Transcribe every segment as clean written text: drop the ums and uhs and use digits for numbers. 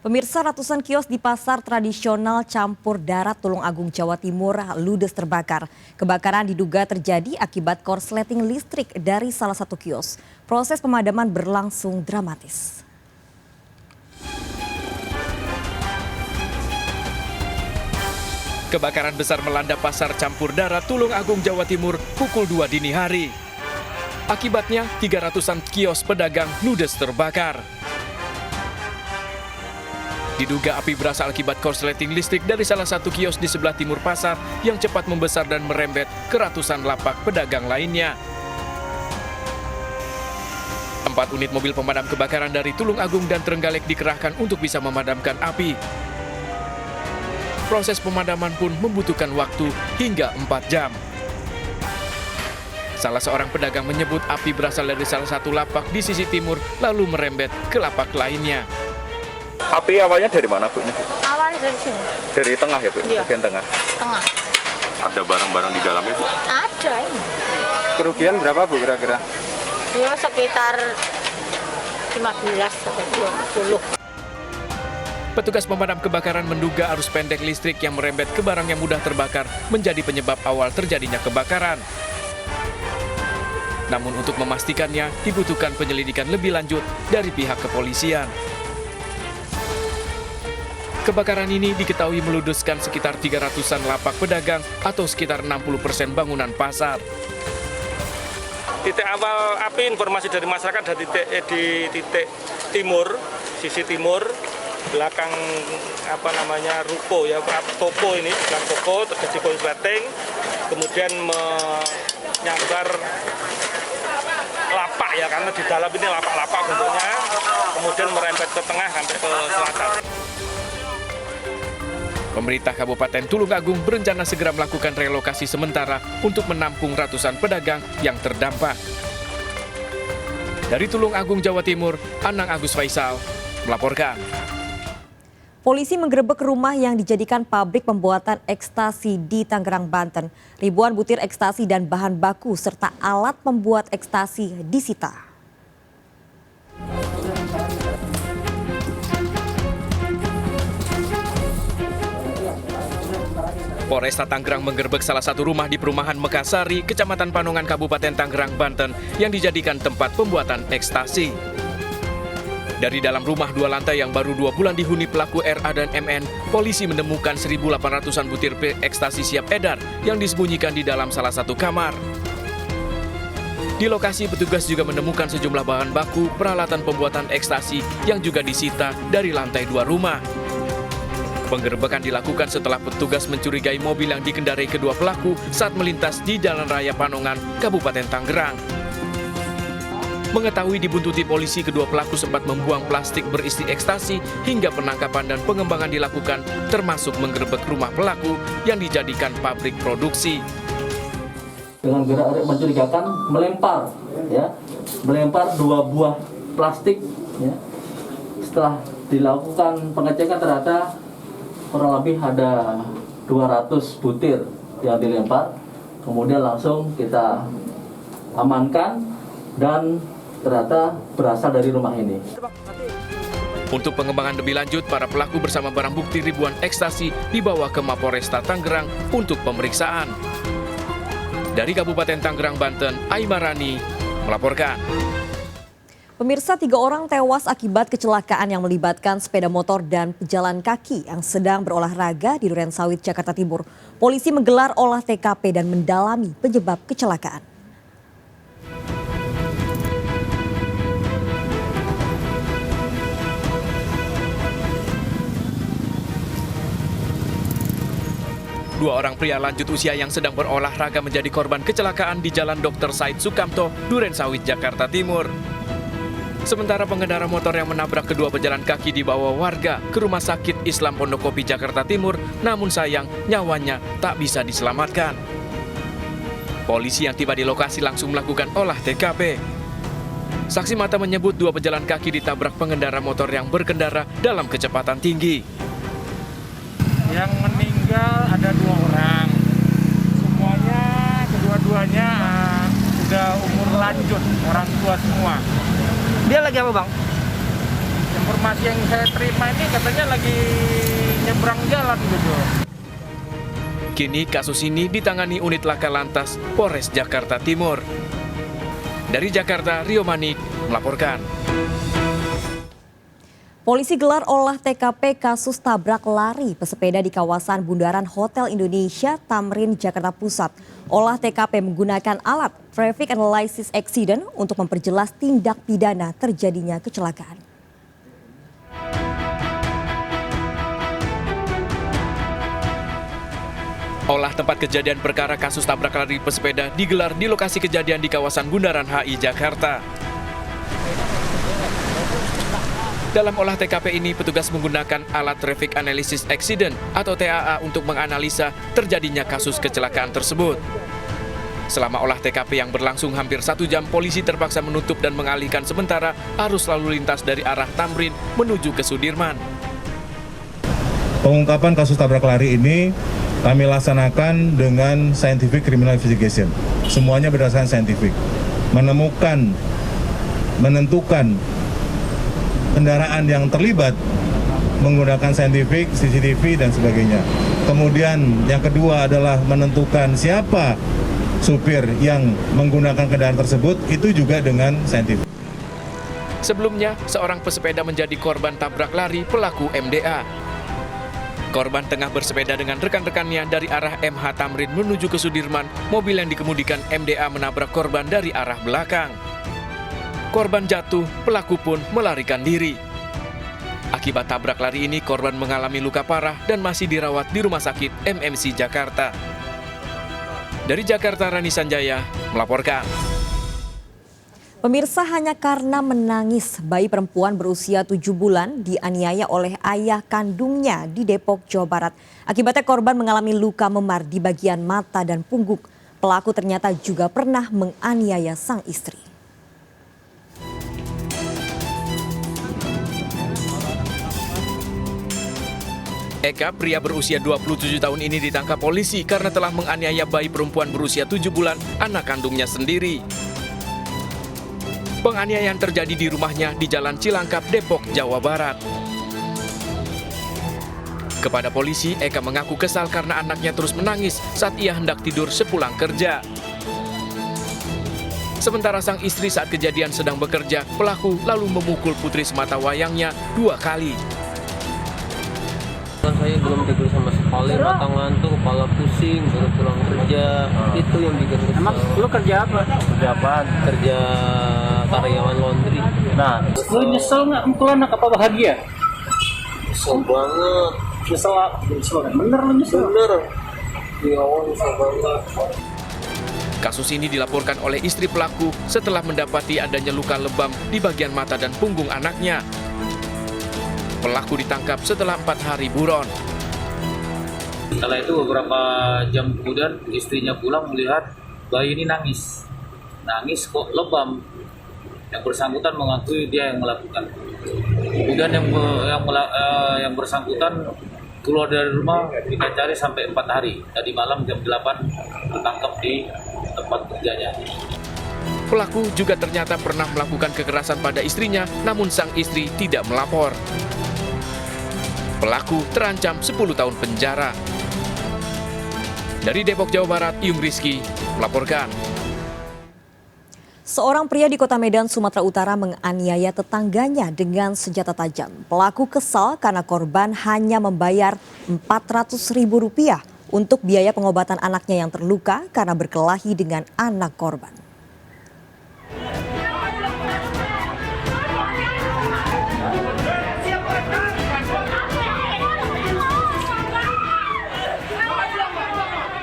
Pemirsa, ratusan kios di pasar tradisional campur darat Tulungagung, Jawa Timur ludes terbakar. Kebakaran diduga terjadi akibat korsleting listrik dari salah satu kios. Proses pemadaman berlangsung dramatis. Kebakaran besar melanda pasar campur darat Tulungagung, Jawa Timur pukul 2 dini hari. Akibatnya 300-an kios pedagang ludes terbakar. Diduga api berasal akibat korsleting listrik dari salah satu kios di sebelah timur pasar yang cepat membesar dan merembet ke ratusan lapak pedagang lainnya. 4 unit mobil pemadam kebakaran dari Tulungagung dan Trenggalek dikerahkan untuk bisa memadamkan api. Proses pemadaman pun membutuhkan waktu hingga 4 jam. Salah seorang pedagang menyebut api berasal dari salah satu lapak di sisi timur lalu merembet ke lapak lainnya. Api awalnya dari mana, Bu? Awalnya dari sini. Dari tengah ya, Bu? Iya. Bagian tengah. Tengah. Ada barang-barang di dalamnya, Bu? Ada ini. Kerugian berapa, Bu, kira-kira? Ya sekitar 15 sampai 20. Petugas pemadam kebakaran menduga arus pendek listrik yang merembet ke barang yang mudah terbakar menjadi penyebab awal terjadinya kebakaran. Namun untuk memastikannya dibutuhkan penyelidikan lebih lanjut dari pihak kepolisian. Kebakaran ini diketahui meludeskan sekitar 300-an lapak pedagang atau sekitar 60% bangunan pasar. Titik awal api informasi dari masyarakat dari titik timur, sisi timur, belakang ruko ya, toko ini, belakang toko terjadi korsleting, kemudian menyambar lapak ya, karena di dalam ini lapak-lapak bentuknya, kemudian merembet ke tengah sampai ke selatan. Pemerintah Kabupaten Tulungagung berencana segera melakukan relokasi sementara untuk menampung ratusan pedagang yang terdampak. Dari Tulungagung, Jawa Timur, Anang Agus Faisal melaporkan. Polisi menggerebek rumah yang dijadikan pabrik pembuatan ekstasi di Tangerang, Banten. Ribuan butir ekstasi dan bahan baku serta alat pembuat ekstasi disita. Polresta Tangerang menggerebek salah satu rumah di perumahan Mekasari, Kecamatan Panongan, Kabupaten Tangerang, Banten yang dijadikan tempat pembuatan ekstasi. Dari dalam rumah 2 lantai yang baru 2 bulan dihuni pelaku RA dan MN, polisi menemukan 1.800-an butir pil ekstasi siap edar yang disembunyikan di dalam salah satu kamar. Di lokasi, petugas juga menemukan sejumlah bahan baku peralatan pembuatan ekstasi yang juga disita dari lantai 2 rumah. Penggerebekan dilakukan setelah petugas mencurigai mobil yang dikendarai kedua pelaku saat melintas di Jalan Raya Panongan, Kabupaten Tangerang. Mengetahui dibuntuti polisi, kedua pelaku sempat membuang plastik berisi ekstasi hingga penangkapan dan pengembangan dilakukan, termasuk menggerebek rumah pelaku yang dijadikan pabrik produksi. Dengan gerak mencurigakan melempar 2 buah plastik. Ya. Setelah dilakukan pengecekan ternyata kurang lebih ada 200 butir yang dilempar, kemudian langsung kita amankan dan ternyata berasal dari rumah ini. Untuk pengembangan lebih lanjut, para pelaku bersama barang bukti ribuan ekstasi dibawa ke Mapolresta Tangerang untuk pemeriksaan. Dari Kabupaten Tangerang, Banten, Aimarani melaporkan. Pemirsa, 3 orang tewas akibat kecelakaan yang melibatkan sepeda motor dan pejalan kaki yang sedang berolahraga di Durensawit, Jakarta Timur. Polisi menggelar olah TKP dan mendalami penyebab kecelakaan. Dua orang pria lanjut usia yang sedang berolahraga menjadi korban kecelakaan di Jalan Dr. Said Sukamto, Durensawit, Jakarta Timur. Sementara pengendara motor yang menabrak kedua pejalan kaki dibawa warga ke Rumah Sakit Islam Pondokopi, Jakarta Timur, namun sayang nyawanya tak bisa diselamatkan. Polisi yang tiba di lokasi langsung melakukan olah TKP. Saksi mata menyebut 2 pejalan kaki ditabrak pengendara motor yang berkendara dalam kecepatan tinggi. Yang meninggal ada 2 orang. Semuanya, kedua-duanya udah umur lanjut, orang tua semua. Dia lagi apa, Bang? Informasi yang saya terima ini katanya lagi nyebrang jalan gitu. Kini kasus ini ditangani unit Laka Lantas Polres Jakarta Timur. Dari Jakarta, Rio Manik melaporkan. Polisi gelar olah TKP kasus tabrak lari pesepeda di kawasan Bundaran Hotel Indonesia, Tamrin, Jakarta Pusat. Olah TKP menggunakan alat Traffic Analysis Accident untuk memperjelas tindak pidana terjadinya kecelakaan. Olah tempat kejadian perkara kasus tabrak lari pesepeda digelar di lokasi kejadian di kawasan Bundaran HI, Jakarta. Dalam olah TKP ini, petugas menggunakan alat Traffic Analysis Accident atau TAA untuk menganalisa terjadinya kasus kecelakaan tersebut. Selama olah TKP yang berlangsung hampir 1 jam, polisi terpaksa menutup dan mengalihkan sementara arus lalu lintas dari arah Tamrin menuju ke Sudirman. Pengungkapan kasus tabrak lari ini kami laksanakan dengan scientific criminal investigation. Semuanya berdasarkan scientific. Menentukan kendaraan yang terlibat menggunakan scientific, CCTV, dan sebagainya. Kemudian yang kedua adalah menentukan siapa supir yang menggunakan kendaraan tersebut, itu juga dengan scientific. Sebelumnya, seorang pesepeda menjadi korban tabrak lari pelaku MDA. Korban tengah bersepeda dengan rekan-rekannya dari arah MH Tamrin menuju ke Sudirman. Mobil yang dikemudikan MDA menabrak korban dari arah belakang. Korban jatuh, pelaku pun melarikan diri. Akibat tabrak lari ini, korban mengalami luka parah dan masih dirawat di Rumah Sakit MMC Jakarta. Dari Jakarta, Rani Sanjaya melaporkan. Pemirsa, hanya karena menangis, bayi perempuan berusia 7 bulan dianiaya oleh ayah kandungnya di Depok, Jawa Barat. Akibatnya korban mengalami luka memar di bagian mata dan punggung. Pelaku ternyata juga pernah menganiaya sang istri. Eka, pria berusia 27 tahun ini ditangkap polisi karena telah menganiaya bayi perempuan berusia 7 bulan, anak kandungnya sendiri. Penganiayaan terjadi di rumahnya di Jalan Cilangkap, Depok, Jawa Barat. Kepada polisi, Eka mengaku kesal karena anaknya terus menangis saat ia hendak tidur sepulang kerja. Sementara sang istri saat kejadian sedang bekerja, pelaku lalu memukul putri semata wayangnya 2 kali. Saya belum tidur sama sekali, mata ngantuk, kepala pusing, baru pulang kerja. Itu yang bikin kesel. Emang lu kerja apa? Kerja apa? Kerja karyawan laundry. Nah, lu nyesel nggak mukul anak apa bahagia? Nyesel banget. Nyesel. Bener lu nyesel? Bener. Di awal nyesel banget. Kasus ini dilaporkan oleh istri pelaku setelah mendapati adanya luka lebam di bagian mata dan punggung anaknya. Pelaku ditangkap setelah 4 hari buron. Setelah itu beberapa jam kemudian istrinya pulang melihat bayi ini nangis kok lebam. Yang bersangkutan mengakui dia yang melakukan. Kemudian yang bersangkutan keluar dari rumah, kita cari sampai 4 hari. Tadi malam jam 8 ditangkap di tempat kerjanya. Pelaku juga ternyata pernah melakukan kekerasan pada istrinya, namun sang istri tidak melapor. Pelaku terancam 10 tahun penjara. Dari Depok, Jawa Barat, Yung Rizky melaporkan. Seorang pria di Kota Medan, Sumatera Utara menganiaya tetangganya dengan senjata tajam. Pelaku kesal karena korban hanya membayar Rp400.000 untuk biaya pengobatan anaknya yang terluka karena berkelahi dengan anak korban.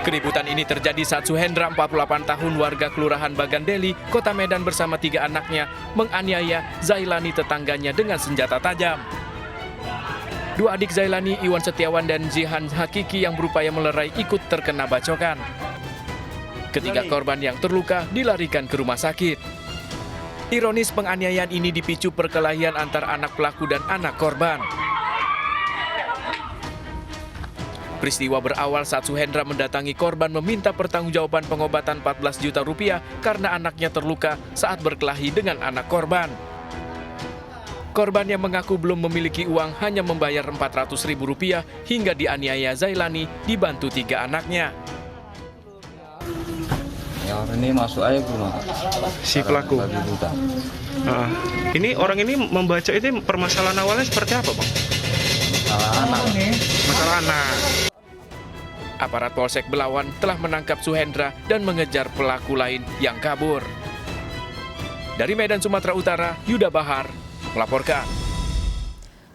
Keributan ini terjadi saat Suhendra, 48 tahun, warga Kelurahan Bagandeli, Kota Medan bersama 3 anaknya menganiaya Zailani tetangganya dengan senjata tajam. 2 adik Zailani, Iwan Setiawan dan Zihan Hakiki yang berupaya melerai ikut terkena bacokan. Ketiga korban yang terluka dilarikan ke rumah sakit. Ironis, penganiayaan ini dipicu perkelahian antar anak pelaku dan anak korban. Peristiwa berawal saat Suhendra mendatangi korban meminta pertanggungjawaban pengobatan Rp14 juta karena anaknya terluka saat berkelahi dengan anak korban. Korban yang mengaku belum memiliki uang hanya membayar Rp400.000 hingga dianiaya Zailani dibantu 3 anaknya. Ya ini masuk aja rumah. Si pelaku. Ini orang ini membaca itu permasalahan awalnya seperti apa, Bang? Masalah anak. Aparat Polsek Belawan telah menangkap Suhendra dan mengejar pelaku lain yang kabur. Dari Medan, Sumatera Utara, Yuda Bahar melaporkan.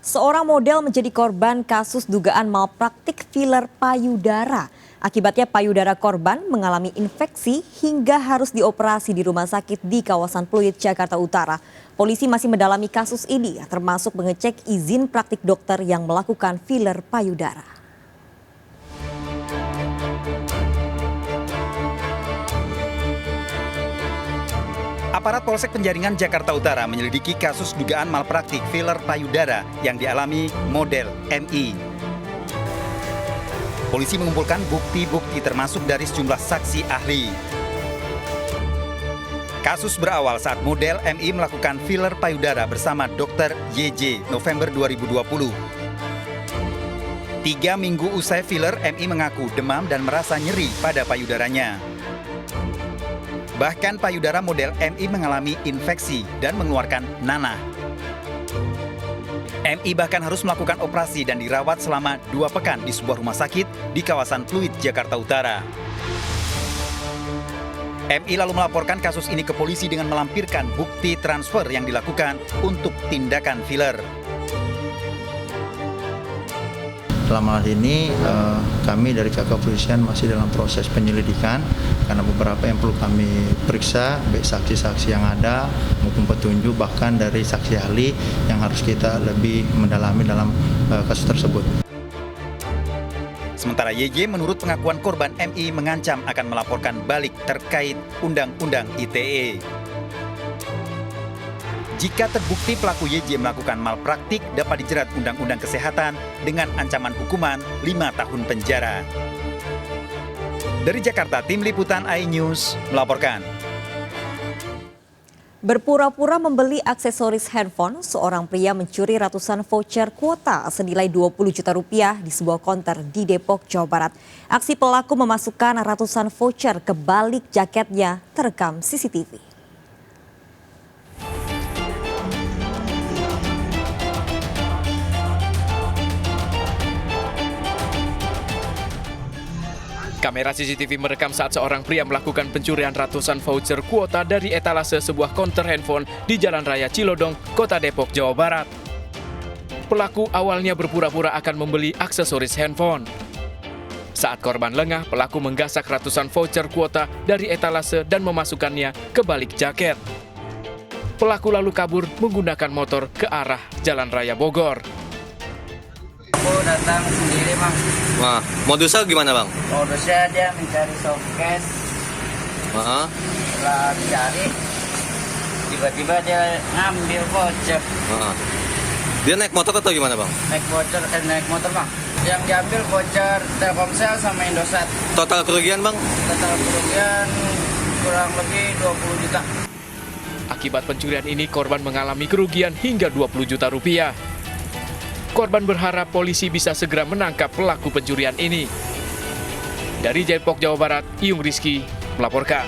Seorang model menjadi korban kasus dugaan malpraktik filler payudara. Akibatnya payudara korban mengalami infeksi hingga harus dioperasi di rumah sakit di kawasan Pluit, Jakarta Utara. Polisi masih mendalami kasus ini, termasuk mengecek izin praktik dokter yang melakukan filler payudara. Aparat Polsek Penjaringan Jakarta Utara menyelidiki kasus dugaan malpraktik filler payudara yang dialami model MI. Polisi mengumpulkan bukti-bukti termasuk dari sejumlah saksi ahli. Kasus berawal saat model MI melakukan filler payudara bersama Dr. YJ November 2020. 3 minggu usai filler, MI mengaku demam dan merasa nyeri pada payudaranya. Bahkan payudara model MI mengalami infeksi dan mengeluarkan nanah. MI bahkan harus melakukan operasi dan dirawat selama 2 pekan di sebuah rumah sakit di kawasan Pluit, Jakarta Utara. MI lalu melaporkan kasus ini ke polisi dengan melampirkan bukti transfer yang dilakukan untuk tindakan filler. Dalam hal ini kami dari pihak kepolisian masih dalam proses penyelidikan karena beberapa yang perlu kami periksa, baik saksi-saksi yang ada maupun petunjuk bahkan dari saksi ahli yang harus kita lebih mendalami dalam kasus tersebut. Sementara YJ menurut pengakuan korban, MI mengancam akan melaporkan balik terkait Undang-Undang ITE. Jika terbukti pelaku YJ melakukan malpraktik, dapat dijerat Undang-Undang Kesehatan dengan ancaman hukuman 5 tahun penjara. Dari Jakarta, Tim Liputan iNews melaporkan. Berpura-pura membeli aksesoris handphone, seorang pria mencuri ratusan voucher kuota senilai 20 juta rupiah di sebuah konter di Depok, Jawa Barat. Aksi pelaku memasukkan ratusan voucher ke balik jaketnya terekam CCTV. Kamera CCTV merekam saat seorang pria melakukan pencurian ratusan voucher kuota dari etalase sebuah konter handphone di Jalan Raya Cilodong, Kota Depok, Jawa Barat. Pelaku awalnya berpura-pura akan membeli aksesoris handphone. Saat korban lengah, pelaku menggasak ratusan voucher kuota dari etalase dan memasukkannya ke balik jaket. Pelaku lalu kabur menggunakan motor ke arah Jalan Raya Bogor. Aku datang sendiri, Bang. Wah, modusnya gimana, Bang? Modusnya dia mencari softcase. Setelah dicari, tiba-tiba dia ngambil voucher. Dia naik motor atau gimana, Bang? Naik motor, Bang. Yang diambil voucher Telkomsel sama Indosat. Total kerugian, Bang? Total kerugian kurang lebih 20 juta. Akibat pencurian ini, korban mengalami kerugian hingga 20 juta rupiah. Korban berharap polisi bisa segera menangkap pelaku pencurian ini. Dari Depok, Jawa Barat, Iyung Rizky melaporkan.